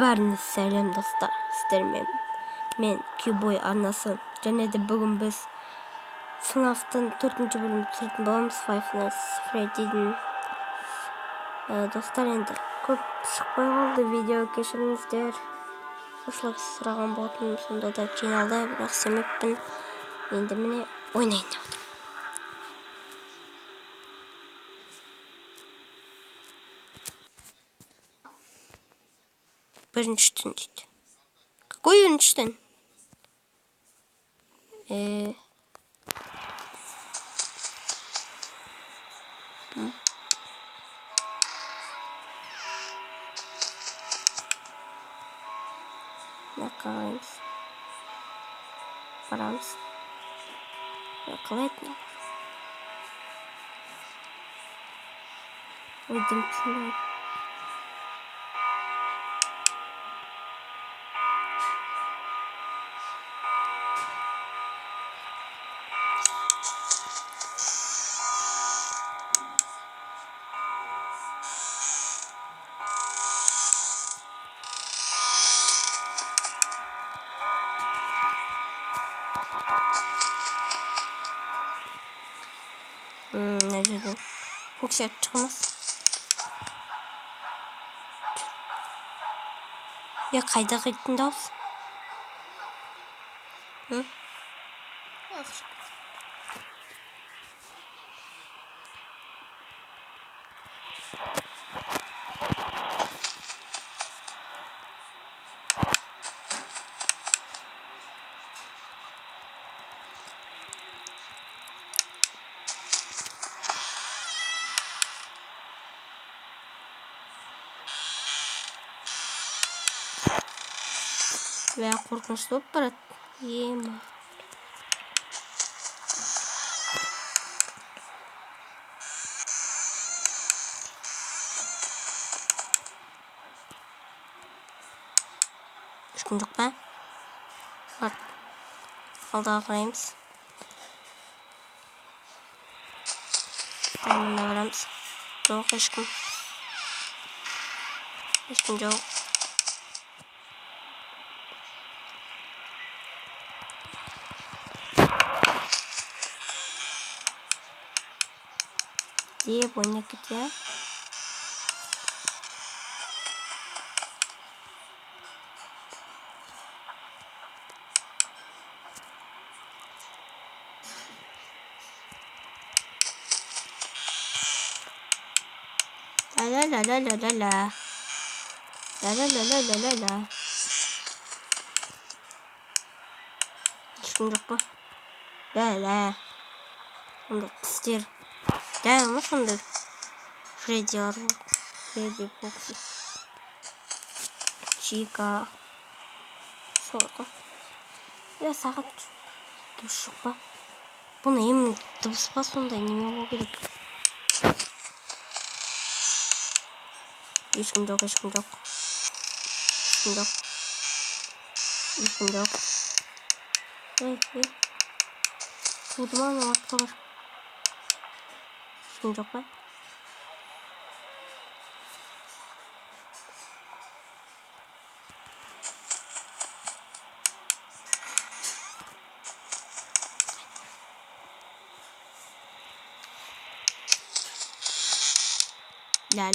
Бәріне сәлем достар, сіздермен мен Кубой арнасы, және де бүгін біз FNAF-тың 4-ші бөлімін түсіретін боламыз. Five Nights at Freddy'дің достар, енді көп шықпай қалды видео, кешіріңіздер. Осылай сұраған болатынмын, сонда да жиналды, бірақ семеппін. Енді міне ойнайын деп отырмын. Бірінші түн дейді. Какой бірінші түн? Қараймыз. Барамыз. Қалай айтын? Ойдың түсінбейді. Ne dedim? Yüksek çıkmaz. Ya kayda gittin de olsun. Hı? Veya korkunçlu olup barat. Yema. Ешкім жоқ па? Бak. Алдағы қараймыз. Мына барамыз. Жоқ, ешкім. Ешкім жоқ. Деп ойнап кетті. La. Ешкім жоқ па? La. Онда пістер. Ма сонда Фредди ару. Фредди Фокси. Чика. Солға. Я сағат дұрыс жоқ па? Бұны емін дыбыс па сонда неме болу керек? Ешкім жоқ. Туды ма ана атқалар? Ешкім жоқ па? La.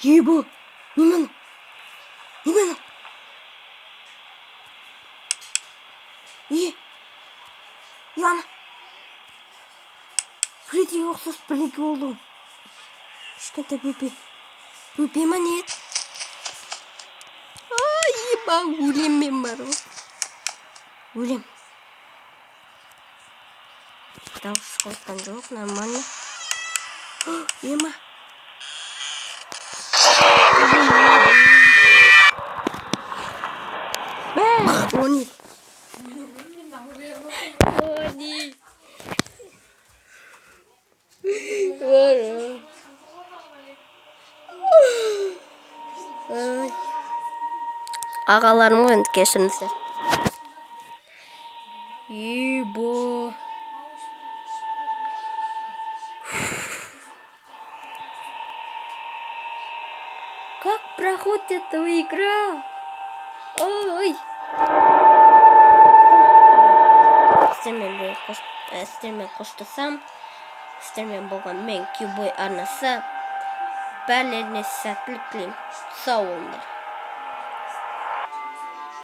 Еба! Немен? Яна! Фредди ұқсас бірнеке болдым. Ешкентай бөпе ма не? Еба, өлем мен бар ғой. Өлем. Дауыс қойқан жоқ, нормально. Ема. Они. Ағаларым ғой, кешіріңіздер. Ебо. Как проходит эта игра? Ой! Сіздермен қоштасам. Сіздермен болған мен Кубой арнасы. Бәрілеріне сәттілік тілеймін. Сау болыңдар.